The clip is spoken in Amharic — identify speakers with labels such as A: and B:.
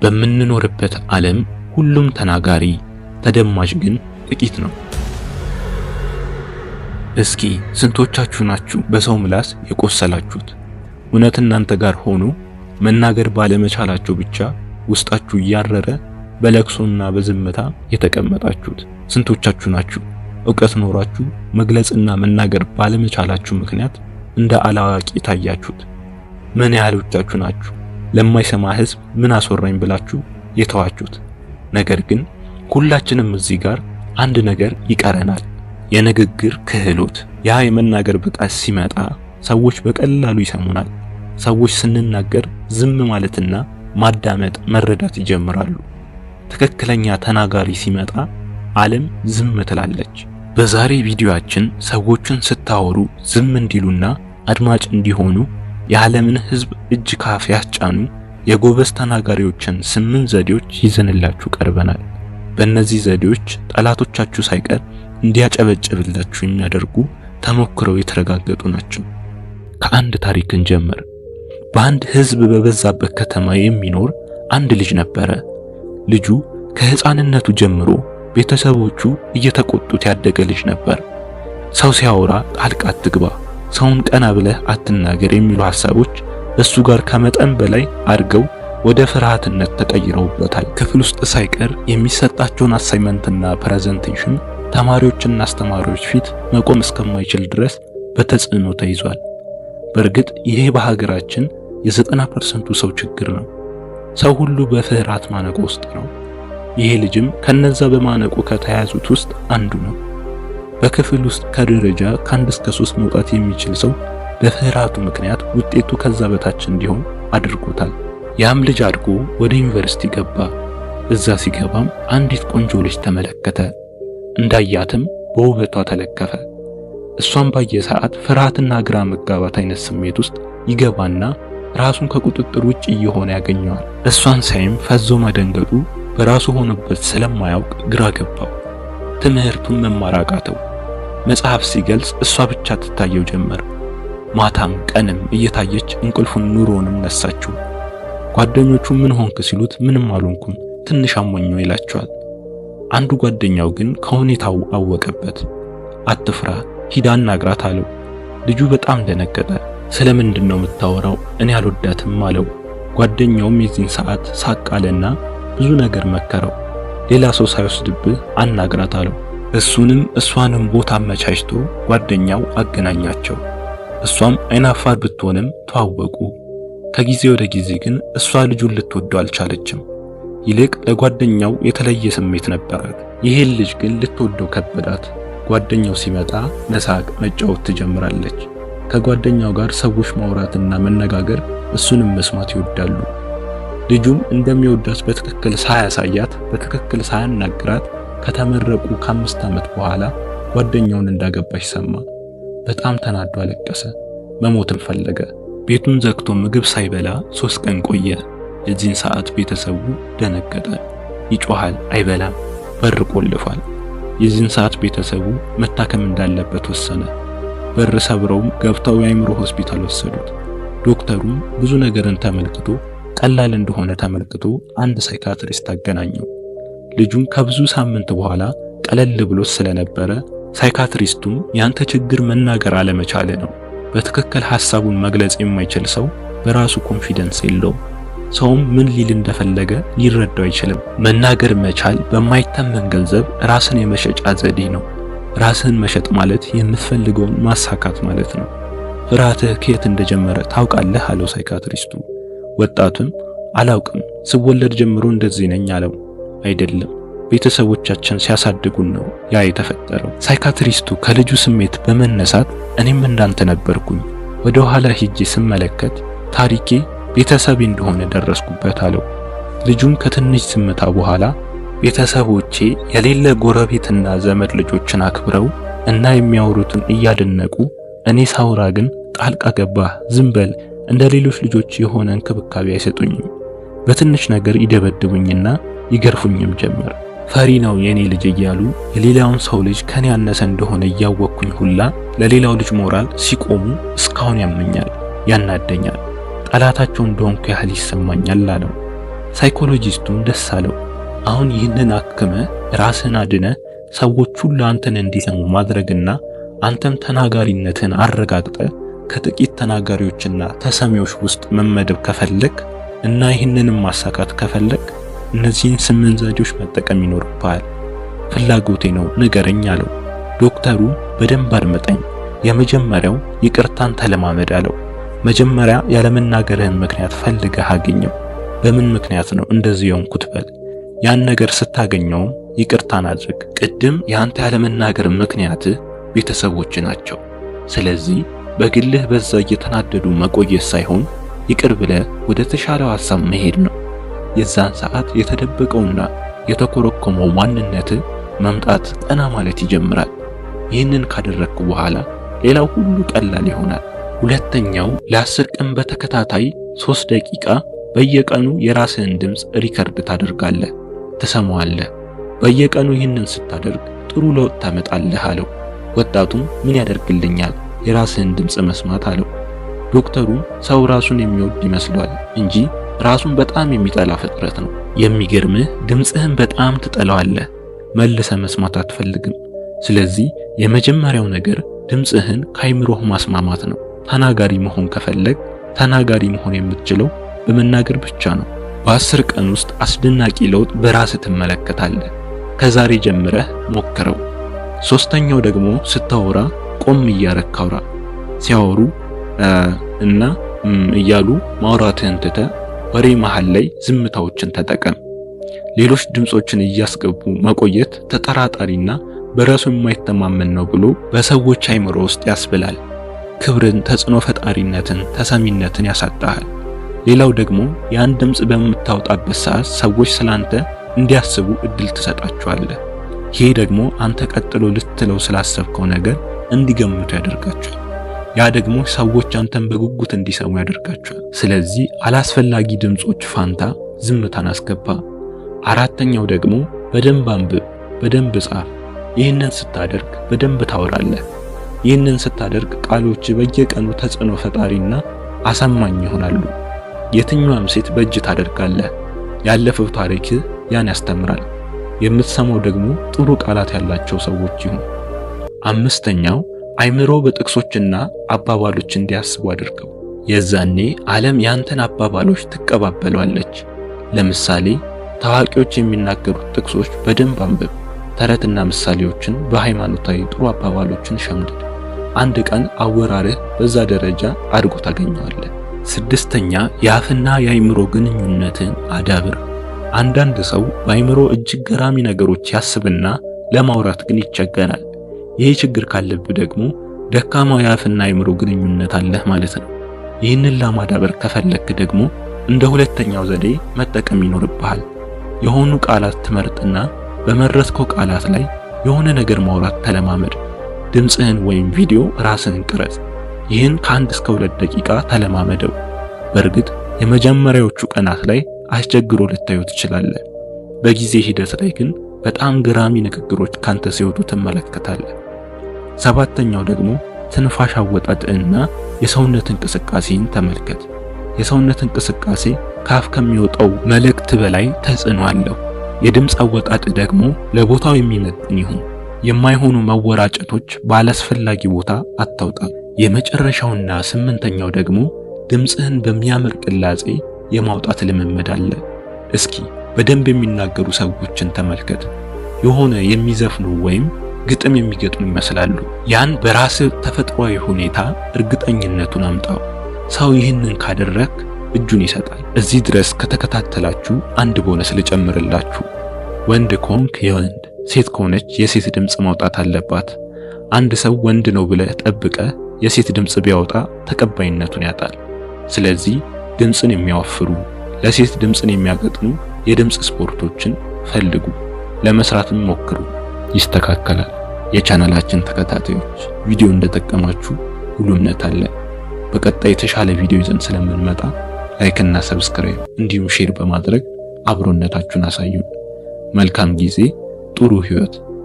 A: በምንኖርበት ዓለም ሁሉም ተናጋሪ ተደማጭ ግን ጥቂት ነው። እስኪ ስንቶቻችሁ ናችሁ በሰው ምላስ የቆሰላችሁት? እውነት እናንተ ጋር ሆኖ መናገር ባለመቻላችሁ ብቻ ውስጣችሁ እያረረ በለቅሶና በዝምታ የተቀመጣችሁት? ስንቶቻችሁ ናችሁ ዕውቀት ኖራችሁ መግለጽና መናገር ባለመቻላችሁ ምክንያት እንደ አላዋቂ ታያችሁት? ምን ያህሎቻችሁ ናችሁ ለማይሰማ ሕዝብ ምን አስወራኝ ብላችሁ የተዋችሁት? ነገር ግን ሁላችንም እዚህ ጋር አንድ ነገር ይቀረናል፣ የንግግር ክህሎት። ያ የመናገር ብቃት ሲመጣ ሰዎች በቀላሉ ይሰሙናል። ሰዎች ስንናገር ዝም ማለትና ማዳመጥ መረዳት ይጀምራሉ። ትክክለኛ ተናጋሪ ሲመጣ ዓለም ዝም ትላለች። በዛሬ ቪዲዮአችን ሰዎችን ስታወሩ ዝም እንዲሉና አድማጭ እንዲሆኑ የዓለምን ሕዝብ እጅ ካፍ ያስጫኑ የጎበዝ ተናጋሪዎችን 8 ዘዴዎች ይዘንላችሁ ቀርበናል። በእነዚህ ዘዴዎች ጠላቶቻችሁ ሳይቀር እንዲያጨበጭብላችሁ የሚያደርጉ ተሞክረው የተረጋገጡ ናቸው። ከአንድ ታሪክ እንጀምር። በአንድ ሕዝብ በበዛበት ከተማ የሚኖር አንድ ልጅ ነበረ። ልጁ ከሕፃንነቱ ጀምሮ ቤተሰቦቹ እየተቆጡት ያደገ ልጅ ነበር። ሰው ሲያወራ ጣልቃ አትግባ፣ ሰውን ቀና ብለህ አትናገር የሚሉ ሐሳቦች እሱ ጋር ከመጠን በላይ አድገው ወደ ፍርሃትነት ተቀይረውበታል። ክፍል ውስጥ ሳይቀር የሚሰጣቸውን አሳይመንትና ፕሬዘንቴሽን ተማሪዎችና አስተማሪዎች ፊት መቆም እስከማይችል ድረስ በተጽዕኖ ተይዟል። በእርግጥ ይሄ በሀገራችን የ90% ሰው ችግር ነው። ሰው ሁሉ በፍርሃት ማነቆ ውስጥ ነው። ይሄ ልጅም ከነዛ በማነቆ ከተያዙት ውስጥ አንዱ ነው። በክፍል ውስጥ ከደረጃ ከ1 እስከ 3 መውጣት የሚችል ሰው በፍርሃቱ ምክንያት ውጤቱ ከዛ በታች እንዲሆን አድርጎታል። ያም ልጅ አድጎ ወደ ዩኒቨርሲቲ ገባ። እዛ ሲገባም አንዲት ቆንጆ ልጅ ተመለከተ። እንዳያትም በውበቷ ተለከፈ። እሷን ባየ ሰዓት ፍርሃትና ግራ መጋባት አይነት ስሜት ውስጥ ይገባና ራሱን ከቁጥጥር ውጭ እየሆነ ያገኘዋል። እሷን ሳይም ፈዞ መደንገጡ በራሱ ሆነበት ስለማያውቅ ግራ ገባው። ትምህርቱን መማር አቃተው። መጽሐፍ ሲገልጽ እሷ ብቻ ትታየው ጀመር። ማታም ቀንም እየታየች እንቅልፉን ኑሮንም ነሳችው። ጓደኞቹ ምን ሆንክ ሲሉት ምንም አልሆንኩም ትንሽ አሞኘው ይላቸዋል። አንዱ ጓደኛው ግን ከሁኔታው አወቀበት። አትፍራ ሂድ አናግራት አለው። ልጁ በጣም ደነገጠ። ስለምንድን ነው የምታወራው? እኔ አልወዳትም አለው። ጓደኛውም የዚህን ሰዓት ሳቃለና ብዙ ነገር መከረው። ሌላ ሰው ሳይወስድብህ አናግራት አለው። እሱንም እሷንም ቦታ አመቻችቶ ጓደኛው አገናኛቸው። እሷም አይናፋር ብትሆንም ተዋወቁ። ከጊዜ ወደ ጊዜ ግን እሷ ልጁን ልትወደው አልቻለችም። ይልቅ ለጓደኛው የተለየ ስሜት ነበራት። ይሄን ልጅ ግን ልትወደው ከበዳት። ጓደኛው ሲመጣ መሳቅ መጫወት ትጀምራለች። ከጓደኛው ጋር ሰዎች ማውራትና መነጋገር እሱንም መስማት ይወዳሉ። ልጁም እንደሚወዳት በትክክል ሳያሳያት በትክክል ሳያናግራት ከተመረቁ ከ5 ዓመት በኋላ ጓደኛውን እንዳገባች ሰማ። በጣም ተናዶ አለቀሰ። መሞትም ፈለገ። ቤቱን ዘግቶ ምግብ ሳይበላ 3 ቀን ቆየ። የዚህን ሰዓት ቤተሰቡ ደነገጠ። ይጮሃል፣ አይበላም፣ በር ቆልፏል። የዚህን ሰዓት ቤተሰቡ መታከም እንዳለበት ወሰነ። በር ሰብረውም ገብተው የአእምሮ ሆስፒታል ወሰዱት። ዶክተሩም ብዙ ነገርን ተመልክቶ ቀላል እንደሆነ ተመልክቶ አንድ ሳይካትሪስት አገናኘው። ልጁም ከብዙ ሳምንት በኋላ ቀለል ብሎ ስለነበረ ሳይካትሪስቱም ያንተ ችግር መናገር አለመቻለ ነው። በትክክል ሐሳቡን መግለጽ የማይችል ሰው በራሱ ኮንፊደንስ የለውም። ሰውም ምን ሊል እንደፈለገ ሊረዳው አይችልም። መናገር መቻል በማይተመን ገንዘብ ራስን የመሸጫ ዘዴ ነው። ራስን መሸጥ ማለት የምትፈልገውን ማሳካት ማለት ነው። ፍርሃትህ ከየት እንደጀመረ ታውቃለህ አለው ሳይካትሪስቱ። ወጣቱም አላውቅም፣ ስወለድ ጀምሮ እንደዚህ ነኝ አለው። አይደለም፣ ቤተሰቦቻችን ሲያሳድጉን ነው ያ የተፈጠረው። ሳይካትሪስቱ ከልጁ ስሜት በመነሳት እኔም እንዳንተ ነበርኩኝ፣ ወደ ኋላ ሄጄ ስመለከት ታሪኬ ቤተሰቤ እንደሆነ ደረስኩበት አለው። ልጁም ከትንሽ ዝምታ በኋላ ቤተሰቦቼ የሌለ ጎረቤትና ዘመድ ልጆችን አክብረው እና የሚያወሩትን እያደነቁ እኔ ሳውራ ግን ጣልቃ ገባህ፣ ዝም በል፣ እንደ ሌሎች ልጆች የሆነ እንክብካቤ አይሰጡኝም። በትንሽ ነገር ይደበድቡኝና ይገርፉኝም ጀመር። ፈሪ ነው የኔ ልጅ እያሉ የሌላውን ሰው ልጅ ከኔ ያነሰ እንደሆነ እያወቅኩኝ ሁላ ለሌላው ልጅ ሞራል ሲቆሙ እስካሁን ያመኛል፣ ያናደኛል። ጠላታቸው እንደሆንኩ ያህል ይሰማኛል አለው። ሳይኮሎጂስቱም ደስ አለው። አሁን ይህንን አክመ ራስህን አድነ ሰዎች ሁሉ አንተን እንዲሰሙ ማድረግና አንተም ተናጋሪነትን አረጋግጠ ከጥቂት ተናጋሪዎችና ተሰሚዎች ውስጥ መመደብ ከፈለክ እና ይህንንም ማሳካት ከፈለክ እነዚህን 8 ዘዴዎች መጠቀም ይኖርብሃል። ፍላጎቴ ነው ንገረኝ አለው። ዶክተሩ በደንብ አድምጠኝ፣ የመጀመሪያው ይቅርታን ተለማመድ አለው። መጀመሪያ ያለመናገርህን ምክንያት ፈልገህ አገኘው። በምን ምክንያት ነው እንደዚህ የሆንኩት በል። ያን ነገር ስታገኘውም ይቅርታን አድርግ። ቅድም ያንተ ያለመናገር ምክንያት ቤተሰቦች ናቸው። ስለዚህ በግልህ በዛ እየተናደዱ መቆየት ሳይሆን ይቅር ብለህ ወደ ተሻለው ሐሳብ መሄድ ነው። የዛን ሰዓት የተደበቀውና የተኮረኮመው ማንነት መምጣት ቀና ማለት ይጀምራል። ይህንን ካደረግኩ በኋላ ሌላው ሁሉ ቀላል ይሆናል። ሁለተኛው ለ10 ቀን በተከታታይ 3 ደቂቃ በየቀኑ የራስህን ድምጽ ሪከርድ ታደርጋለህ፣ ትሰማዋለህ። በየቀኑ ይህንን ስታደርግ ጥሩ ለውጥ ታመጣለህ አለው። ወጣቱም ምን ያደርግልኛል የራስህን ድምጽ መስማት አለው። ዶክተሩም ሰው ራሱን የሚወድ ይመስለዋል እንጂ ራሱን በጣም የሚጠላ ፍጥረት ነው። የሚገርምህ ድምጽህን በጣም ትጠላዋለህ፣ መልሰ መስማት አትፈልግም። ስለዚህ የመጀመሪያው ነገር ድምጽህን ከአይምሮህ ማስማማት ነው። ተናጋሪ መሆን ከፈለግ ተናጋሪ መሆን የምትችለው በመናገር ብቻ ነው። በ10 ቀን ውስጥ አስደናቂ ለውጥ በራስህ ትመለከታለህ። ከዛሬ ጀምረህ ሞክረው። ሶስተኛው ደግሞ ስታወራ ቆም እያረክ አውራ። ሲያወሩ እና እያሉ ማውራትህን ትተህ ወሬ መሃል ላይ ዝምታዎችን ተጠቀም። ሌሎች ድምጾችን እያስገቡ መቆየት ተጠራጣሪና በራሱ የማይተማመን ነው ብሎ በሰዎች አይምሮ ውስጥ ያስብላል። ክብርን፣ ተጽዕኖ ፈጣሪነትን፣ ተሰሚነትን ያሳጣሃል። ሌላው ደግሞ ያን ድምጽ በምታወጣበት ሰዓት ሰዎች ስላንተ እንዲያስቡ እድል ትሰጣቸዋለህ። ይሄ ደግሞ አንተ ቀጥሎ ልትለው ስላሰብከው ነገር እንዲገምቱ ያደርጋቸዋል። ያ ደግሞ ሰዎች አንተን በጉጉት እንዲሰሙ ያደርጋቸዋል። ስለዚህ አላስፈላጊ ድምጾች ፋንታ ዝምታን አስገባ። አራተኛው ደግሞ በደንብ አንብብ፣ በደንብ ጻፍ። ይህንን ስታደርግ በደንብ ታወራለህ። ይህንን ስታደርግ ቃሎች በየቀኑ ተጽዕኖ ፈጣሪና አሳማኝ ይሆናሉ። የትኛውም ሴት በእጅ ታደርጋለህ። ያለፈው ታሪክ ያን ያስተምራል። የምትሰማው ደግሞ ጥሩ ቃላት ያላቸው ሰዎች ይሁን። አምስተኛው አይምሮ በጥቅሶችና አባባሎች እንዲያስቡ አድርገው። የዛኔ ዓለም ያንተን አባባሎች ትቀባበሏለች። ለምሳሌ ታዋቂዎች የሚናገሩት ጥቅሶች በደንብ አንብብ። ተረትና ምሳሌዎችን በሃይማኖታዊ ጥሩ አባባሎችን ሸምድድ። አንድ ቀን አወራርህ በዛ ደረጃ አድጎ ታገኘዋለህ። ስድስተኛ የአፍና የአይምሮ ግንኙነትን አዳብር። አንዳንድ ሰው በአይምሮ እጅግ ገራሚ ነገሮች ያስብና ለማውራት ግን ይቸገራል። ይሄ ችግር ካለብህ ደግሞ ደካማ የአፍና የአይምሮ ግንኙነት አለህ ማለት ነው። ይህንን ለማዳበር ከፈለክ ደግሞ እንደ ሁለተኛው ዘዴ መጠቀም ይኖርብሃል። የሆኑ ቃላት ትመርጥና በመረጥከው ቃላት ላይ የሆነ ነገር ማውራት ተለማመድ። ድምጽህን ወይም ቪዲዮ ራስህን ቅረጽ። ይህን ከ1 እስከ 2 ደቂቃ ተለማመደው። በእርግጥ የመጀመሪያዎቹ ቀናት ላይ አስቸግሮ ልታዩ ትችላለህ። በጊዜ ሂደት ላይ ግን በጣም ገራሚ ንግግሮች ካንተ ሲወጡ ትመለከታለህ። ሰባተኛው ደግሞ ትንፋሽ አወጣጥህና የሰውነት እንቅስቃሴን ተመልከት። የሰውነት እንቅስቃሴ ካፍ ከሚወጣው መልእክት በላይ ተጽዕኖ አለው። የድምጽ አወጣጥ ደግሞ ለቦታው የሚመጥን ይሁን። የማይሆኑ መወራጨቶች ባላስፈላጊ ቦታ አታውጣ። የመጨረሻውና 8ኛው ደግሞ ድምጽህን በሚያምር ቅላጼ የማውጣት ልምምድ አለ። እስኪ በደንብ የሚናገሩ ሰዎችን ተመልከት። የሆነ የሚዘፍኑ ወይም ግጥም የሚገጥሙ ይመስላሉ። ያን በራስህ ተፈጥሯዊ ሁኔታ እርግጠኝነቱን አምጣው። ሰው ይህንን ካደረክ እጁን ይሰጣል። እዚህ ድረስ ከተከታተላችሁ አንድ ቦነስ ልጨምርላችሁ። ወንድ ከሆንክ የወንድ፣ ሴት ከሆነች የሴት ድምጽ ማውጣት አለባት። አንድ ሰው ወንድ ነው ብለህ ጠብቀህ የሴት ድምጽ ቢያወጣ ተቀባይነቱን ያጣል። ስለዚህ ድምጽን የሚያወፍሩ ለሴት ድምጽን የሚያገጥሙ የድምጽ ስፖርቶችን ፈልጉ፣ ለመስራትም ሞክሩ። ይስተካከላል። የቻናላችን ተከታታዮች ቪዲዮ እንደጠቀማችሁ ሁሉ እምነት አለ። በቀጣይ የተሻለ ቪዲዮ ይዘን ስለምንመጣ ላይክ እና ሰብስክራይብ እንዲሁም ሼር በማድረግ አብሮነታችሁን አሳዩን። መልካም ጊዜ፣ ጥሩ ህይወት።